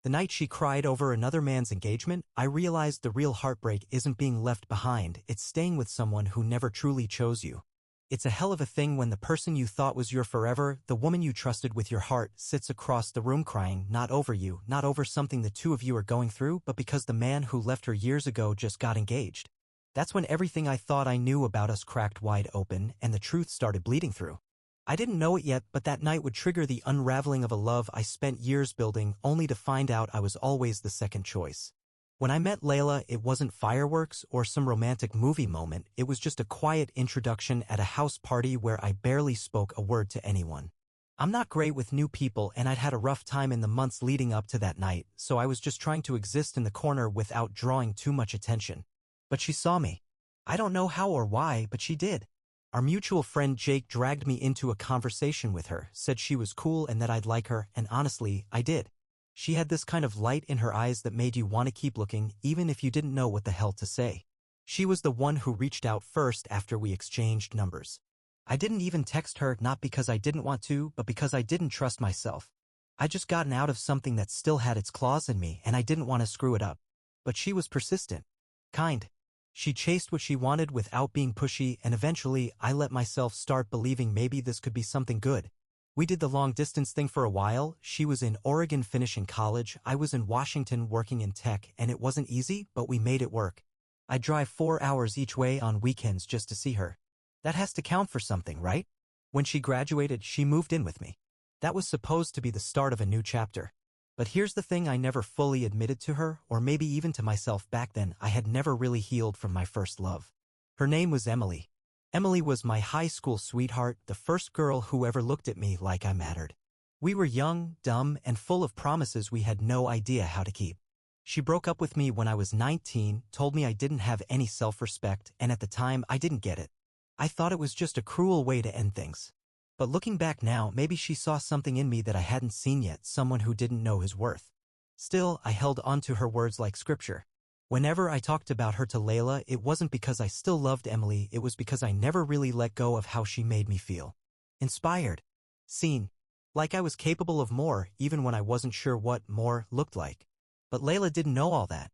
The night she cried over another man's engagement, I realized the real heartbreak isn't being left behind, it's staying with someone who never truly chose you. It's a hell of a thing when the person you thought was your forever, the woman you trusted with your heart, sits across the room crying, not over you, not over something the two of you are going through, but because the man who left her years ago just got engaged. That's when everything I thought I knew about us cracked wide open and the truth started bleeding through. I didn't know it yet, but that night would trigger the unraveling of a love I spent years building, only to find out I was always the second choice. When I met Layla, it wasn't fireworks or some romantic movie moment, it was just a quiet introduction at a house party where I barely spoke a word to anyone. I'm not great with new people, and I'd had a rough time in the months leading up to that night, so I was just trying to exist in the corner without drawing too much attention. But she saw me. I don't know how or why, but she did. Our mutual friend Jake dragged me into a conversation with her, said she was cool and that I'd like her, and honestly, I did. She had this kind of light in her eyes that made you want to keep looking, even if you didn't know what the hell to say. She was the one who reached out first after we exchanged numbers. I didn't even text her, not because I didn't want to, but because I didn't trust myself. I'd just gotten out of something that still had its claws in me, and I didn't want to screw it up. But she was persistent. Kind. She chased what she wanted without being pushy, and eventually I let myself start believing maybe this could be something good. We did the long-distance thing for a while. She was in Oregon finishing college, I was in Washington working in tech, and it wasn't easy, but we made it work. I'd drive 4 hours each way on weekends just to see her. That has to count for something, right? When she graduated, she moved in with me. That was supposed to be the start of a new chapter. But here's the thing, I never fully admitted to her, or maybe even to myself back then, I had never really healed from my first love. Her name was Emily. Emily was my high school sweetheart, the first girl who ever looked at me like I mattered. We were young, dumb, and full of promises we had no idea how to keep. She broke up with me when I was 19, told me I didn't have any self-respect, and at the time I didn't get it. I thought it was just a cruel way to end things. But looking back now, maybe she saw something in me that I hadn't seen yet, someone who didn't know his worth. Still, I held on to her words like scripture. Whenever I talked about her to Layla, it wasn't because I still loved Emily, it was because I never really let go of how she made me feel. Inspired. Seen. Like I was capable of more, even when I wasn't sure what more looked like. But Layla didn't know all that.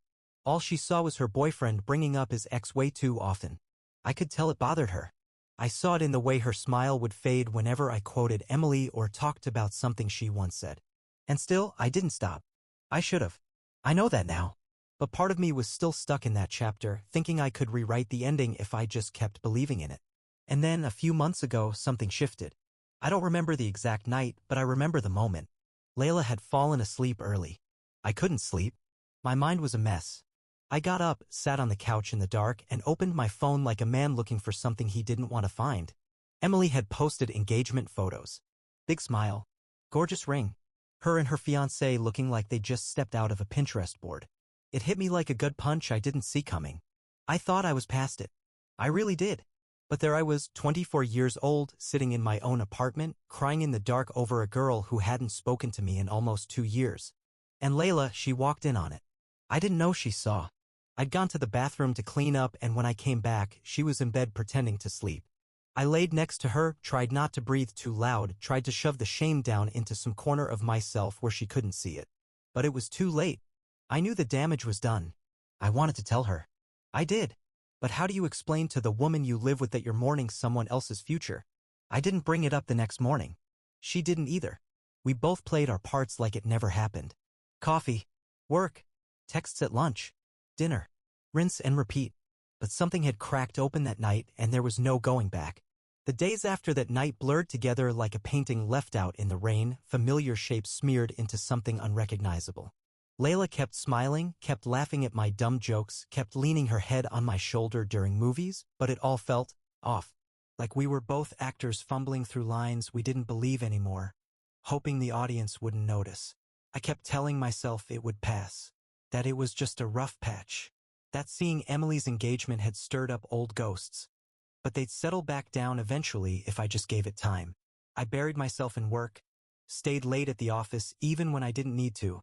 All she saw was her boyfriend bringing up his ex way too often. I could tell it bothered her. I saw it in the way her smile would fade whenever I quoted Emily or talked about something she once said. And still, I didn't stop. I should have. I know that now. But part of me was still stuck in that chapter, thinking I could rewrite the ending if I just kept believing in it. And then, a few months ago, something shifted. I don't remember the exact night, but I remember the moment. Layla had fallen asleep early. I couldn't sleep. My mind was a mess. I got up, sat on the couch in the dark, and opened my phone like a man looking for something he didn't want to find. Emily had posted engagement photos. Big smile. Gorgeous ring. Her and her fiancé looking like they just stepped out of a Pinterest board. It hit me like a gut punch I didn't see coming. I thought I was past it. I really did. But there I was, 24 years old, sitting in my own apartment, crying in the dark over a girl who hadn't spoken to me in almost 2 years. And Layla, she walked in on it. I didn't know she saw. I'd gone to the bathroom to clean up, and when I came back, she was in bed pretending to sleep. I laid next to her, tried not to breathe too loud, tried to shove the shame down into some corner of myself where she couldn't see it. But it was too late. I knew the damage was done. I wanted to tell her. I did. But how do you explain to the woman you live with that you're mourning someone else's future? I didn't bring it up the next morning. She didn't either. We both played our parts like it never happened. Coffee. Work. Texts at lunch. Dinner. Rinse and repeat. But something had cracked open that night, and there was no going back. The days after that night blurred together like a painting left out in the rain, familiar shapes smeared into something unrecognizable. Layla kept smiling, kept laughing at my dumb jokes, kept leaning her head on my shoulder during movies, but it all felt off. Like we were both actors fumbling through lines we didn't believe anymore, hoping the audience wouldn't notice. I kept telling myself it would pass, that it was just a rough patch, that seeing Emily's engagement had stirred up old ghosts. But they'd settle back down eventually if I just gave it time. I buried myself in work, stayed late at the office even when I didn't need to,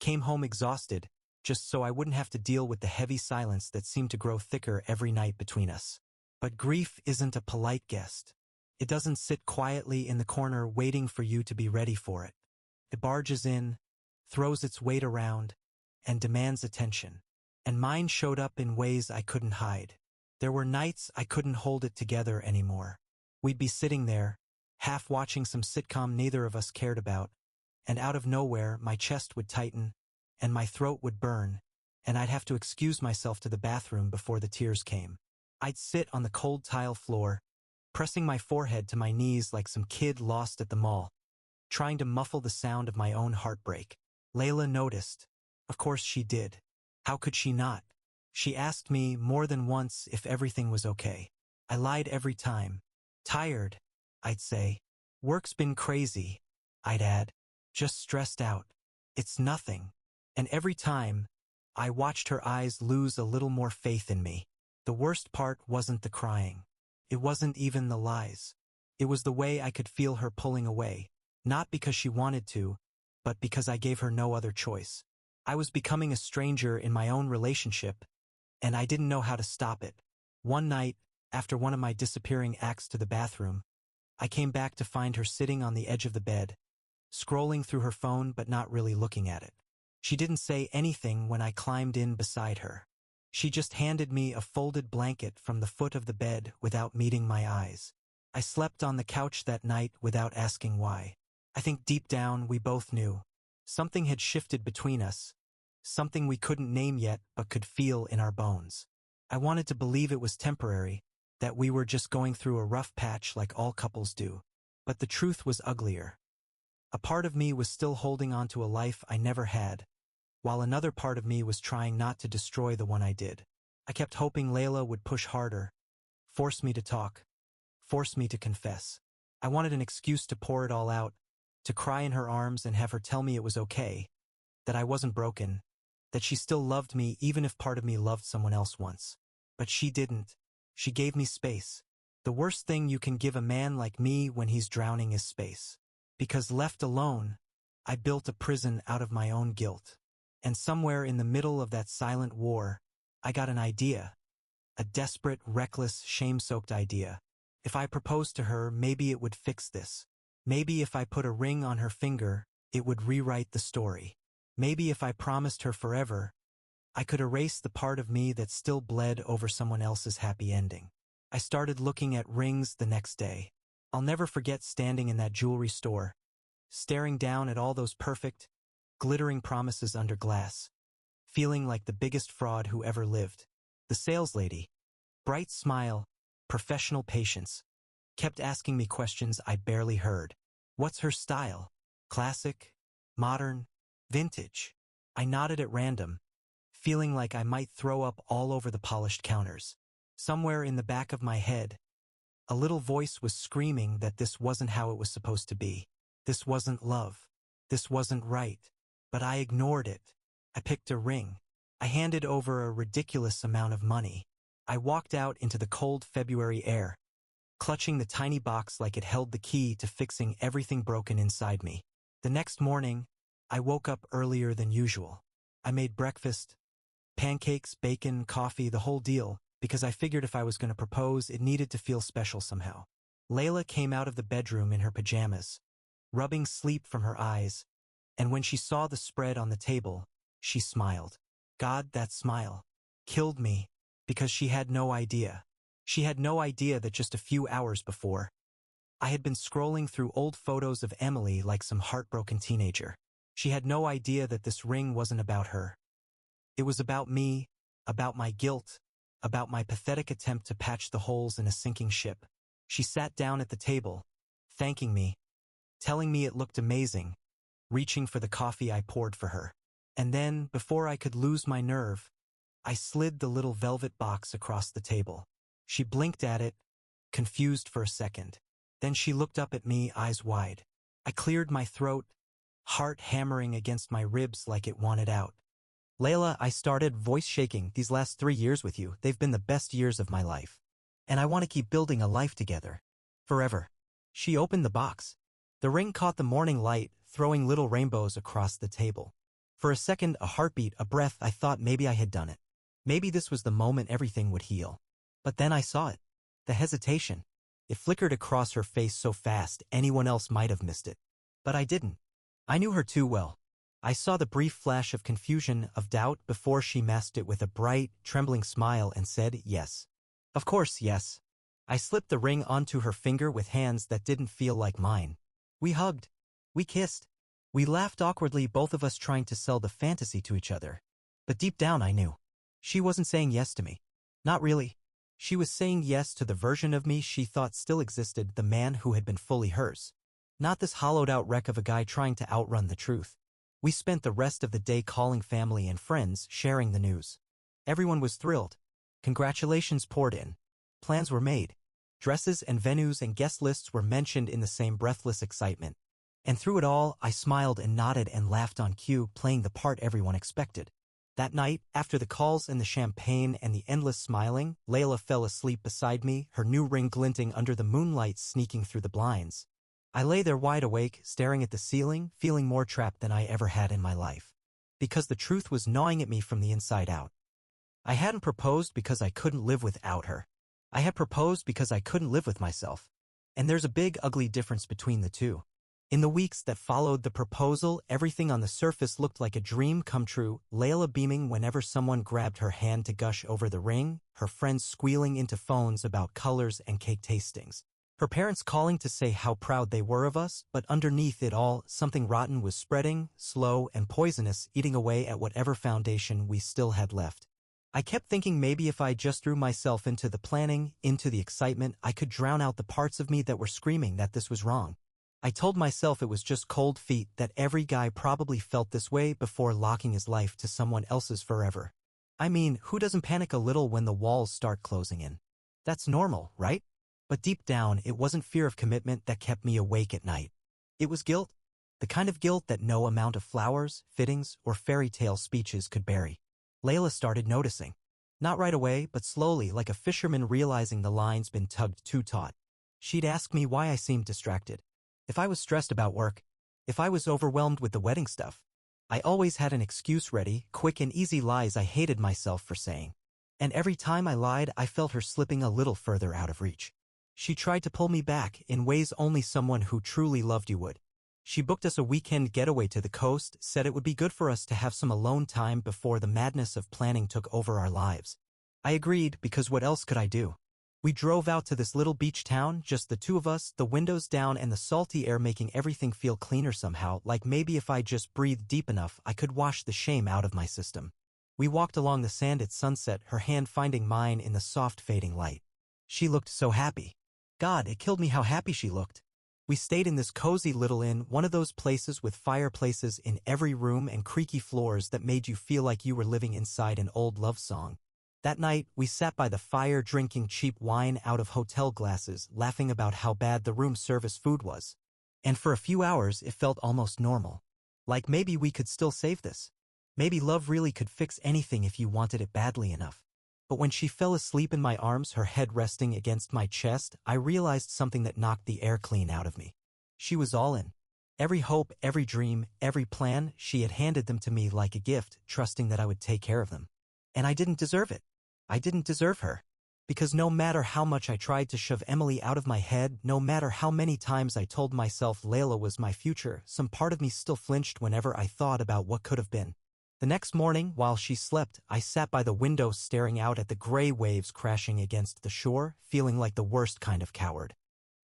came home exhausted, just so I wouldn't have to deal with the heavy silence that seemed to grow thicker every night between us. But grief isn't a polite guest. It doesn't sit quietly in the corner waiting for you to be ready for it. It barges in, throws its weight around, and demands attention. And mine showed up in ways I couldn't hide. There were nights I couldn't hold it together anymore. We'd be sitting there, half watching some sitcom neither of us cared about, and out of nowhere my chest would tighten, and my throat would burn, and I'd have to excuse myself to the bathroom before the tears came. I'd sit on the cold tile floor, pressing my forehead to my knees like some kid lost at the mall, trying to muffle the sound of my own heartbreak. Layla noticed. Of course she did. How could she not? She asked me more than once if everything was okay. I lied every time. Tired, I'd say. Work's been crazy, I'd add. Just stressed out. It's nothing. And every time, I watched her eyes lose a little more faith in me. The worst part wasn't the crying. It wasn't even the lies. It was the way I could feel her pulling away, not because she wanted to, but because I gave her no other choice. I was becoming a stranger in my own relationship, and I didn't know how to stop it. One night, after one of my disappearing acts to the bathroom, I came back to find her sitting on the edge of the bed, scrolling through her phone but not really looking at it. She didn't say anything when I climbed in beside her. She just handed me a folded blanket from the foot of the bed without meeting my eyes. I slept on the couch that night without asking why. I think deep down we both knew. Something had shifted between us, something we couldn't name yet but could feel in our bones. I wanted to believe it was temporary, that we were just going through a rough patch like all couples do. But the truth was uglier. A part of me was still holding on to a life I never had, while another part of me was trying not to destroy the one I did. I kept hoping Layla would push harder, force me to talk, force me to confess. I wanted an excuse to pour it all out, to cry in her arms and have her tell me it was okay, that I wasn't broken, that she still loved me even if part of me loved someone else once. But she didn't. She gave me space. The worst thing you can give a man like me when he's drowning is space. Because left alone, I built a prison out of my own guilt. And somewhere in the middle of that silent war, I got an idea. A desperate, reckless, shame-soaked idea. If I proposed to her, maybe it would fix this. Maybe if I put a ring on her finger, it would rewrite the story. Maybe if I promised her forever, I could erase the part of me that still bled over someone else's happy ending. I started looking at rings the next day. I'll never forget standing in that jewelry store, staring down at all those perfect, glittering promises under glass, feeling like the biggest fraud who ever lived. The saleslady, bright smile, professional patience, kept asking me questions I barely heard. What's her style? Classic? Modern? Vintage? I nodded at random, feeling like I might throw up all over the polished counters. Somewhere in the back of my head, a little voice was screaming that this wasn't how it was supposed to be. This wasn't love. This wasn't right. But I ignored it. I picked a ring. I handed over a ridiculous amount of money. I walked out into the cold February air, clutching the tiny box like it held the key to fixing everything broken inside me. The next morning, I woke up earlier than usual. I made breakfast, pancakes, bacon, coffee, the whole deal, because I figured if I was going to propose, it needed to feel special somehow. Layla came out of the bedroom in her pajamas, rubbing sleep from her eyes, and when she saw the spread on the table, she smiled. God, that smile killed me, because she had no idea. She had no idea that just a few hours before, I had been scrolling through old photos of Emily like some heartbroken teenager. She had no idea that this ring wasn't about her. It was about me, about my guilt, about my pathetic attempt to patch the holes in a sinking ship. She sat down at the table, thanking me, telling me it looked amazing, reaching for the coffee I poured for her. And then, before I could lose my nerve, I slid the little velvet box across the table. She blinked at it, confused for a second. Then she looked up at me, eyes wide. I cleared my throat, heart hammering against my ribs like it wanted out. Layla, I started, voice shaking, these last 3 years with you, they've been the best years of my life. And I want to keep building a life together. Forever. She opened the box. The ring caught the morning light, throwing little rainbows across the table. For a second, a heartbeat, a breath, I thought maybe I had done it. Maybe this was the moment everything would heal. But then I saw it. The hesitation. It flickered across her face so fast anyone else might have missed it. But I didn't. I knew her too well. I saw the brief flash of confusion, of doubt, before she masked it with a bright, trembling smile and said, yes. Of course, yes. I slipped the ring onto her finger with hands that didn't feel like mine. We hugged. We kissed. We laughed awkwardly, both of us trying to sell the fantasy to each other. But deep down I knew. She wasn't saying yes to me. Not really. She was saying yes to the version of me she thought still existed, the man who had been fully hers. Not this hollowed-out wreck of a guy trying to outrun the truth. We spent the rest of the day calling family and friends, sharing the news. Everyone was thrilled. Congratulations poured in. Plans were made. Dresses and venues and guest lists were mentioned in the same breathless excitement. And through it all, I smiled and nodded and laughed on cue, playing the part everyone expected. That night, after the calls and the champagne and the endless smiling, Layla fell asleep beside me, her new ring glinting under the moonlight sneaking through the blinds. I lay there wide awake, staring at the ceiling, feeling more trapped than I ever had in my life. Because the truth was gnawing at me from the inside out. I hadn't proposed because I couldn't live without her. I had proposed because I couldn't live with myself. And there's a big, ugly difference between the two. In the weeks that followed the proposal, everything on the surface looked like a dream come true, Layla beaming whenever someone grabbed her hand to gush over the ring, her friends squealing into phones about colors and cake tastings. Her parents calling to say how proud they were of us, but underneath it all, something rotten was spreading, slow and poisonous, eating away at whatever foundation we still had left. I kept thinking maybe if I just threw myself into the planning, into the excitement, I could drown out the parts of me that were screaming that this was wrong. I told myself it was just cold feet, that every guy probably felt this way before locking his life to someone else's forever. I mean, who doesn't panic a little when the walls start closing in? That's normal, right? But deep down, it wasn't fear of commitment that kept me awake at night. It was guilt. The kind of guilt that no amount of flowers, fittings, or fairy tale speeches could bury. Layla started noticing. Not right away, but slowly, like a fisherman realizing the line's been tugged too taut. She'd ask me why I seemed distracted. If I was stressed about work. If I was overwhelmed with the wedding stuff. I always had an excuse ready, quick and easy lies I hated myself for saying. And every time I lied, I felt her slipping a little further out of reach. She tried to pull me back in ways only someone who truly loved you would. She booked us a weekend getaway to the coast, said it would be good for us to have some alone time before the madness of planning took over our lives. I agreed, because what else could I do? We drove out to this little beach town, just the two of us, the windows down and the salty air making everything feel cleaner somehow, like maybe if I just breathed deep enough I could wash the shame out of my system. We walked along the sand at sunset, her hand finding mine in the soft fading light. She looked so happy. God, it killed me how happy she looked. We stayed in this cozy little inn, one of those places with fireplaces in every room and creaky floors that made you feel like you were living inside an old love song. That night, we sat by the fire drinking cheap wine out of hotel glasses, laughing about how bad the room service food was. And for a few hours, it felt almost normal. Like maybe we could still save this. Maybe love really could fix anything if you wanted it badly enough. But when she fell asleep in my arms, her head resting against my chest, I realized something that knocked the air clean out of me. She was all in. Every hope, every dream, every plan, she had handed them to me like a gift, trusting that I would take care of them. And I didn't deserve it. I didn't deserve her. Because no matter how much I tried to shove Emily out of my head, no matter how many times I told myself Layla was my future, some part of me still flinched whenever I thought about what could have been. The next morning, while she slept, I sat by the window staring out at the gray waves crashing against the shore, feeling like the worst kind of coward.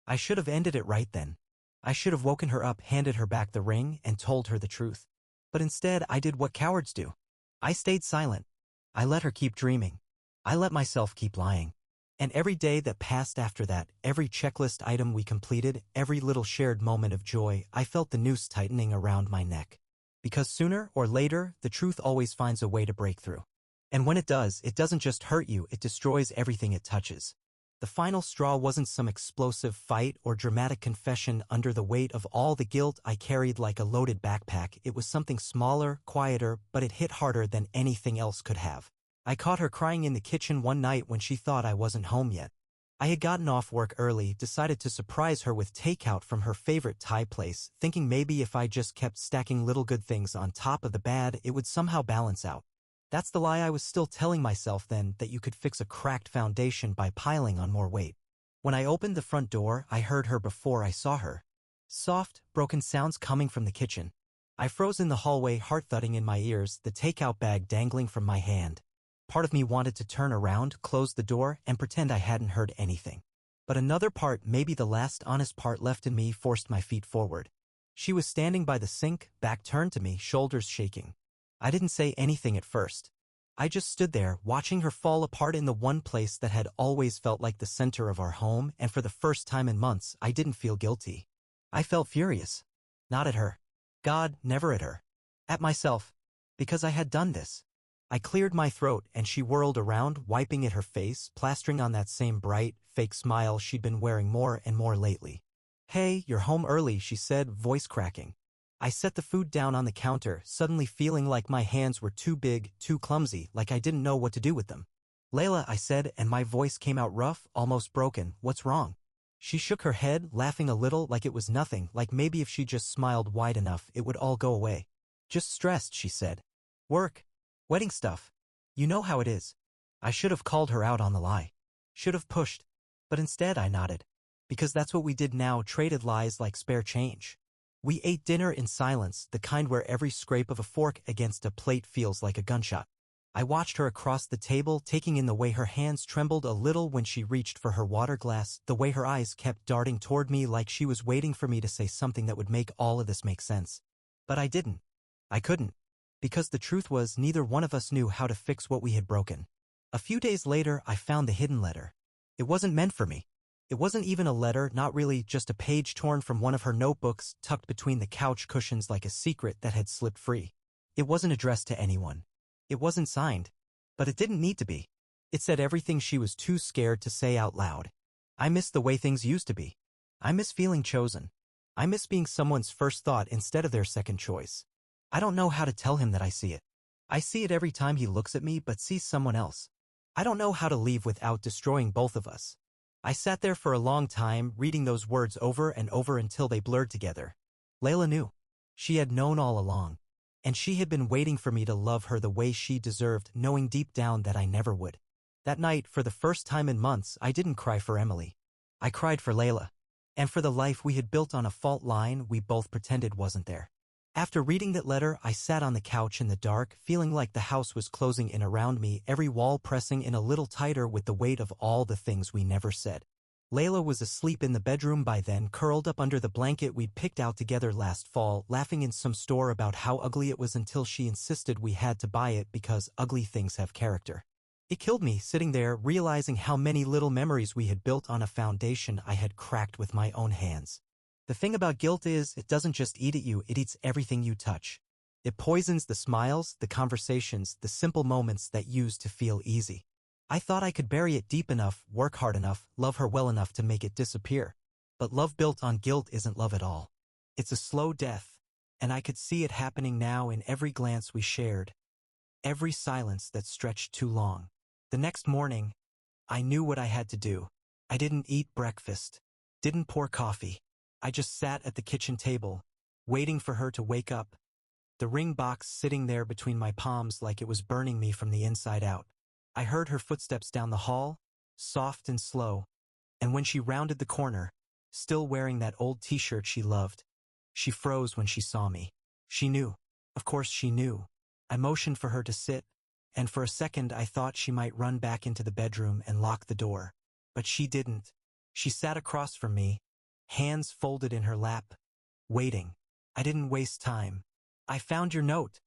I should have ended it right then. I should have woken her up, handed her back the ring, and told her the truth. But instead, I did what cowards do. I stayed silent. I let her keep dreaming. I let myself keep lying. And every day that passed after that, every checklist item we completed, every little shared moment of joy, I felt the noose tightening around my neck. Because sooner or later, the truth always finds a way to break through. And when it does, it doesn't just hurt you, it destroys everything it touches. The final straw wasn't some explosive fight or dramatic confession under the weight of all the guilt I carried like a loaded backpack. It was something smaller, quieter, but it hit harder than anything else could have. I caught her crying in the kitchen one night when she thought I wasn't home yet. I had gotten off work early, decided to surprise her with takeout from her favorite Thai place, thinking maybe if I just kept stacking little good things on top of the bad, it would somehow balance out. That's the lie I was still telling myself then, that you could fix a cracked foundation by piling on more weight. When I opened the front door, I heard her before I saw her. Soft, broken sounds coming from the kitchen. I froze in the hallway, heart thudding in my ears, the takeout bag dangling from my hand. Part of me wanted to turn around, close the door, and pretend I hadn't heard anything. But another part, maybe the last honest part left in me, forced my feet forward. She was standing by the sink, back turned to me, shoulders shaking. I didn't say anything at first. I just stood there, watching her fall apart in the one place that had always felt like the center of our home, and for the first time in months, I didn't feel guilty. I felt furious. Not at her. God, never at her. At myself. Because I had done this. I cleared my throat and she whirled around, wiping at her face, plastering on that same bright, fake smile she'd been wearing more and more lately. "Hey, you're home early," she said, voice cracking. I set the food down on the counter, suddenly feeling like my hands were too big, too clumsy, like I didn't know what to do with them. "Layla," I said, and my voice came out rough, almost broken. "What's wrong?" She shook her head, laughing a little, like it was nothing, like maybe if she just smiled wide enough, it would all go away. "Just stressed," she said. "Work. Wedding stuff. You know how it is." I should have called her out on the lie. Should have pushed. But instead I nodded. Because that's what we did now, traded lies like spare change. We ate dinner in silence, the kind where every scrape of a fork against a plate feels like a gunshot. I watched her across the table, taking in the way her hands trembled a little when she reached for her water glass, the way her eyes kept darting toward me like she was waiting for me to say something that would make all of this make sense. But I didn't. I couldn't. Because the truth was, neither one of us knew how to fix what we had broken. A few days later, I found the hidden letter. It wasn't meant for me. It wasn't even a letter, not really, just a page torn from one of her notebooks, tucked between the couch cushions like a secret that had slipped free. It wasn't addressed to anyone. It wasn't signed. But it didn't need to be. It said everything she was too scared to say out loud. I miss the way things used to be. I miss feeling chosen. I miss being someone's first thought instead of their second choice. I don't know how to tell him that I see it. I see it every time he looks at me but sees someone else. I don't know how to leave without destroying both of us. I sat there for a long time, reading those words over and over until they blurred together. Layla knew. She had known all along. And she had been waiting for me to love her the way she deserved, knowing deep down that I never would. That night, for the first time in months, I didn't cry for Emily. I cried for Layla. And for the life we had built on a fault line we both pretended wasn't there. After reading that letter, I sat on the couch in the dark, feeling like the house was closing in around me, every wall pressing in a little tighter with the weight of all the things we never said. Layla was asleep in the bedroom by then, curled up under the blanket we'd picked out together last fall, laughing in some store about how ugly it was until she insisted we had to buy it because ugly things have character. It killed me, sitting there, realizing how many little memories we had built on a foundation I had cracked with my own hands. The thing about guilt is, it doesn't just eat at you, it eats everything you touch. It poisons the smiles, the conversations, the simple moments that used to feel easy. I thought I could bury it deep enough, work hard enough, love her well enough to make it disappear. But love built on guilt isn't love at all. It's a slow death, and I could see it happening now in every glance we shared, every silence that stretched too long. The next morning, I knew what I had to do. I didn't eat breakfast, didn't pour coffee. I just sat at the kitchen table, waiting for her to wake up, the ring box sitting there between my palms like it was burning me from the inside out. I heard her footsteps down the hall, soft and slow, and when she rounded the corner, still wearing that old t-shirt she loved, she froze when she saw me. She knew. Of course she knew. I motioned for her to sit, and for a second I thought she might run back into the bedroom and lock the door. But she didn't. She sat across from me, hands folded in her lap, waiting. I didn't waste time. "I found your note,"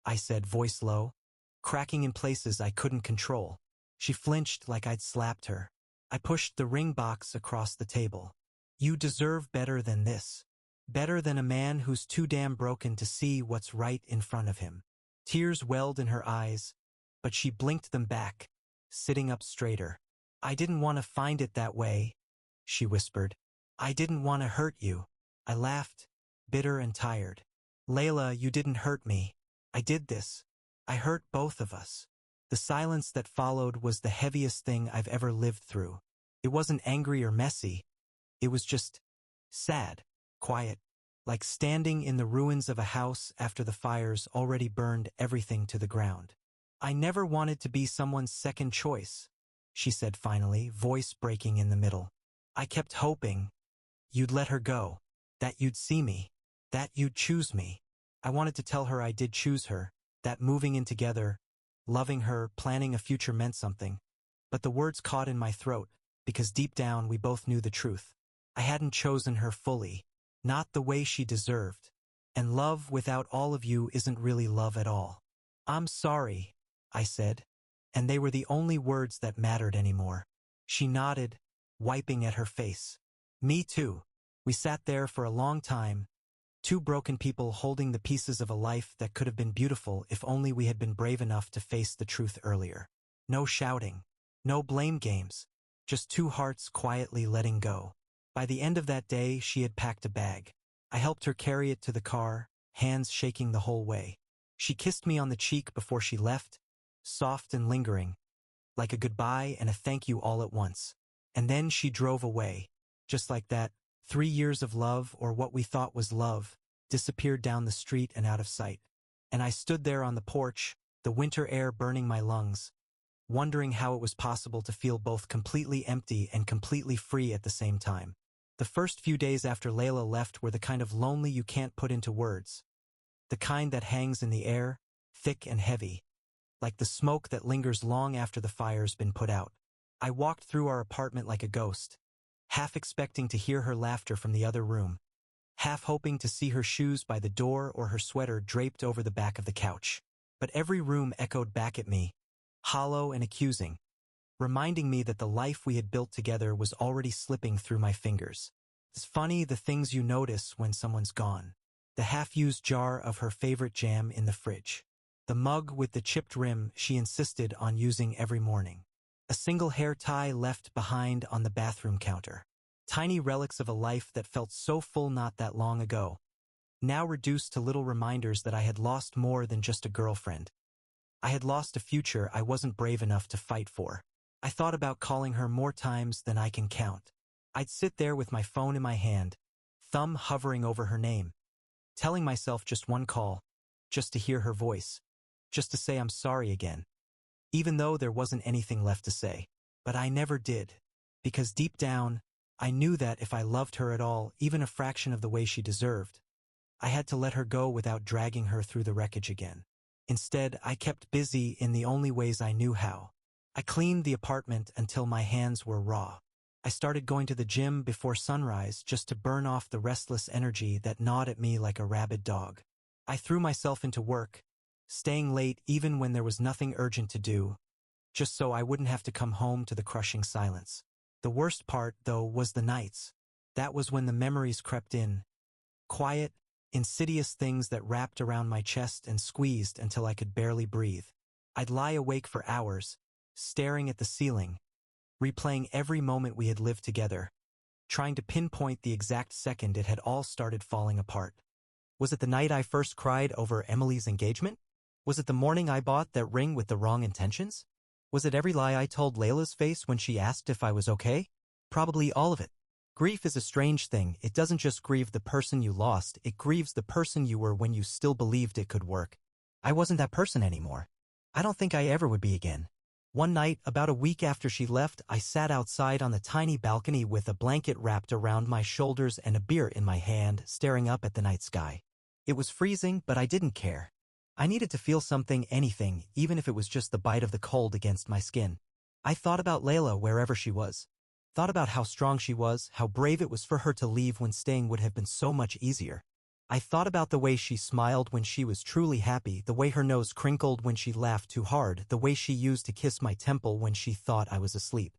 I said, voice low, cracking in places I couldn't control. She flinched like I'd slapped her. I pushed the ring box across the table. "You deserve better than this. Better than a man who's too damn broken to see what's right in front of him." Tears welled in her eyes, but she blinked them back, sitting up straighter. "I didn't want to find it that way," she whispered. "I didn't want to hurt you." I laughed, bitter and tired. "Layla, you didn't hurt me. I did this. I hurt both of us." The silence that followed was the heaviest thing I've ever lived through. It wasn't angry or messy. It was just sad, quiet, like standing in the ruins of a house after the fires already burned everything to the ground. "I never wanted to be someone's second choice," she said finally, voice breaking in the middle. "I kept hoping you'd let her go, that you'd see me, that you'd choose me. I wanted to tell her I did choose her, that moving in together, loving her, planning a future meant something. But the words caught in my throat, because deep down we both knew the truth. I hadn't chosen her fully, not the way she deserved. And love without all of you isn't really love at all. I'm sorry, I said. And they were the only words that mattered anymore. She nodded, wiping at her face. Me too. We sat there for a long time, two broken people holding the pieces of a life that could have been beautiful if only we had been brave enough to face the truth earlier. No shouting, no blame games, just two hearts quietly letting go. By the end of that day, she had packed a bag. I helped her carry it to the car, hands shaking the whole way. She kissed me on the cheek before she left, soft and lingering, like a goodbye and a thank you all at once. And then she drove away. Just like that, 3 years of love, or what we thought was love, disappeared down the street and out of sight. And I stood there on the porch, the winter air burning my lungs, wondering how it was possible to feel both completely empty and completely free at the same time. The first few days after Layla left were the kind of lonely you can't put into words. The kind that hangs in the air, thick and heavy, like the smoke that lingers long after the fire's been put out. I walked through our apartment like a ghost, half expecting to hear her laughter from the other room, half hoping to see her shoes by the door or her sweater draped over the back of the couch. But every room echoed back at me, hollow and accusing, reminding me that the life we had built together was already slipping through my fingers. It's funny the things you notice when someone's gone. The half-used jar of her favorite jam in the fridge. The mug with the chipped rim she insisted on using every morning. A single hair tie left behind on the bathroom counter. Tiny relics of a life that felt so full not that long ago, now reduced to little reminders that I had lost more than just a girlfriend. I had lost a future I wasn't brave enough to fight for. I thought about calling her more times than I can count. I'd sit there with my phone in my hand, thumb hovering over her name, telling myself just one call, just to hear her voice, just to say I'm sorry again, even though there wasn't anything left to say. But I never did, because deep down, I knew that if I loved her at all, even a fraction of the way she deserved, I had to let her go without dragging her through the wreckage again. Instead, I kept busy in the only ways I knew how. I cleaned the apartment until my hands were raw. I started going to the gym before sunrise just to burn off the restless energy that gnawed at me like a rabid dog. I threw myself into work, staying late even when there was nothing urgent to do, just so I wouldn't have to come home to the crushing silence. The worst part, though, was the nights. That was when the memories crept in. Quiet, insidious things that wrapped around my chest and squeezed until I could barely breathe. I'd lie awake for hours, staring at the ceiling, replaying every moment we had lived together, trying to pinpoint the exact second it had all started falling apart. Was it the night I first cried over Emily's engagement? Was it the morning I bought that ring with the wrong intentions? Was it every lie I told Layla's face when she asked if I was okay? Probably all of it. Grief is a strange thing. It doesn't just grieve the person you lost, it grieves the person you were when you still believed it could work. I wasn't that person anymore. I don't think I ever would be again. One night, about a week after she left, I sat outside on the tiny balcony with a blanket wrapped around my shoulders and a beer in my hand, staring up at the night sky. It was freezing, but I didn't care. I needed to feel something, anything, even if it was just the bite of the cold against my skin. I thought about Layla wherever she was. Thought about how strong she was, how brave it was for her to leave when staying would have been so much easier. I thought about the way she smiled when she was truly happy, the way her nose crinkled when she laughed too hard, the way she used to kiss my temple when she thought I was asleep.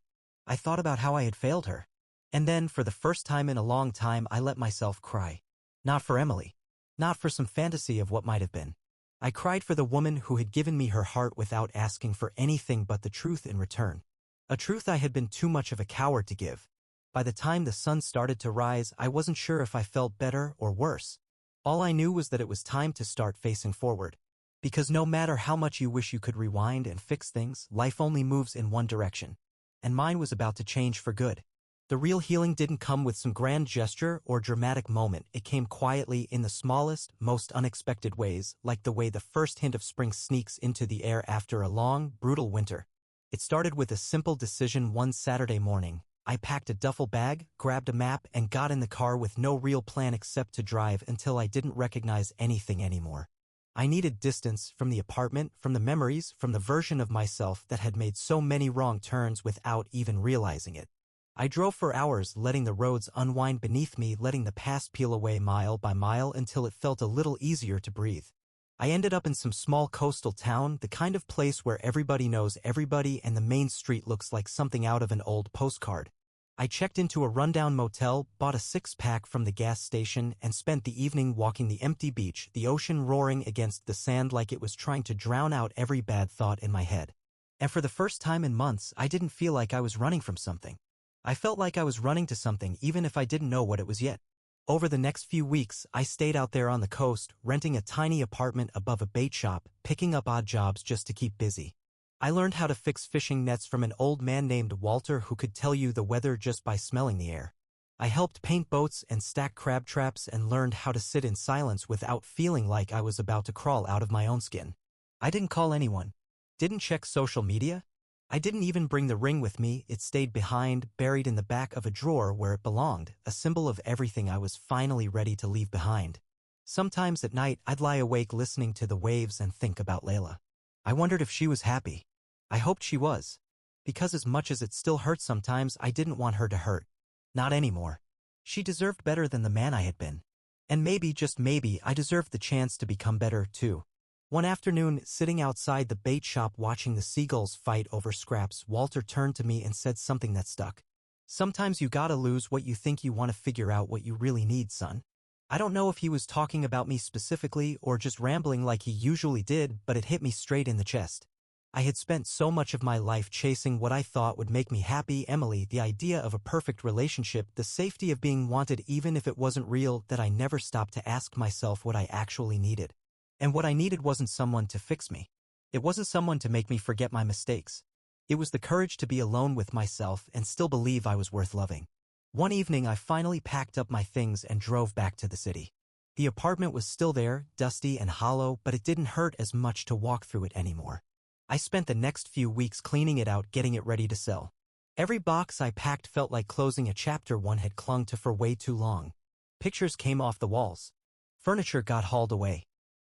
I thought about how I had failed her. And then, for the first time in a long time, I let myself cry. Not for Emily. Not for some fantasy of what might have been. I cried for the woman who had given me her heart without asking for anything but the truth in return. A truth I had been too much of a coward to give. By the time the sun started to rise, I wasn't sure if I felt better or worse. All I knew was that it was time to start facing forward. Because no matter how much you wish you could rewind and fix things, life only moves in one direction. And mine was about to change for good. The real healing didn't come with some grand gesture or dramatic moment. It came quietly in the smallest, most unexpected ways, like the way the first hint of spring sneaks into the air after a long, brutal winter. It started with a simple decision one Saturday morning. I packed a duffel bag, grabbed a map, and got in the car with no real plan except to drive until I didn't recognize anything anymore. I needed distance from the apartment, from the memories, from the version of myself that had made so many wrong turns without even realizing it. I drove for hours, letting the roads unwind beneath me, letting the past peel away mile by mile until it felt a little easier to breathe. I ended up in some small coastal town, the kind of place where everybody knows everybody and the main street looks like something out of an old postcard. I checked into a rundown motel, bought a six-pack from the gas station, and spent the evening walking the empty beach, the ocean roaring against the sand like it was trying to drown out every bad thought in my head. And for the first time in months, I didn't feel like I was running from something. I felt like I was running to something even if I didn't know what it was yet. Over the next few weeks, I stayed out there on the coast, renting a tiny apartment above a bait shop, picking up odd jobs just to keep busy. I learned how to fix fishing nets from an old man named Walter who could tell you the weather just by smelling the air. I helped paint boats and stack crab traps and learned how to sit in silence without feeling like I was about to crawl out of my own skin. I didn't call anyone. Didn't check social media. I didn't even bring the ring with me. It stayed behind, buried in the back of a drawer where it belonged, a symbol of everything I was finally ready to leave behind. Sometimes at night, I'd lie awake listening to the waves and think about Layla. I wondered if she was happy. I hoped she was. Because as much as it still hurts sometimes, I didn't want her to hurt. Not anymore. She deserved better than the man I had been. And maybe, just maybe, I deserved the chance to become better, too. One afternoon, sitting outside the bait shop watching the seagulls fight over scraps, Walter turned to me and said something that stuck. Sometimes you gotta lose what you think you want to figure out what you really need, son. I don't know if he was talking about me specifically or just rambling like he usually did, but it hit me straight in the chest. I had spent so much of my life chasing what I thought would make me happy, Emily, the idea of a perfect relationship, the safety of being wanted even if it wasn't real, that I never stopped to ask myself what I actually needed. And what I needed wasn't someone to fix me. It wasn't someone to make me forget my mistakes. It was the courage to be alone with myself and still believe I was worth loving. One evening I finally packed up my things and drove back to the city. The apartment was still there, dusty and hollow, but it didn't hurt as much to walk through it anymore. I spent the next few weeks cleaning it out, getting it ready to sell. Every box I packed felt like closing a chapter one had clung to for way too long. Pictures came off the walls. Furniture got hauled away.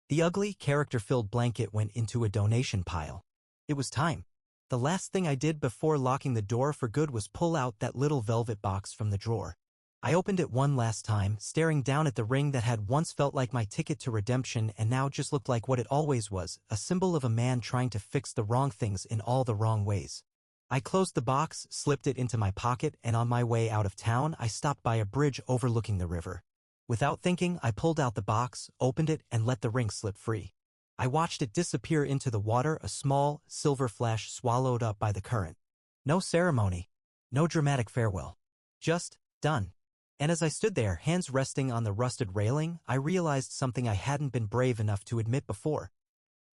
The ugly, character-filled blanket went into a donation pile. It was time. The last thing I did before locking the door for good was pull out that little velvet box from the drawer. I opened it one last time, staring down at the ring that had once felt like my ticket to redemption and now just looked like what it always was, a symbol of a man trying to fix the wrong things in all the wrong ways. I closed the box, slipped it into my pocket, and on my way out of town, I stopped by a bridge overlooking the river. Without thinking, I pulled out the box, opened it, and let the ring slip free. I watched it disappear into the water, a small, silver flash swallowed up by the current. No ceremony. No dramatic farewell. Just, done. And as I stood there, hands resting on the rusted railing, I realized something I hadn't been brave enough to admit before.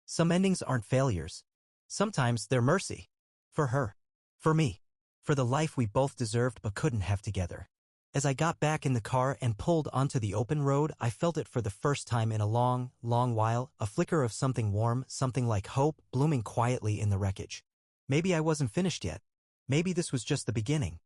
Some endings aren't failures. Sometimes they're mercy. For her. For me. For the life we both deserved but couldn't have together. As I got back in the car and pulled onto the open road, I felt it for the first time in a long, long while, a flicker of something warm, something like hope, blooming quietly in the wreckage. Maybe I wasn't finished yet. Maybe this was just the beginning.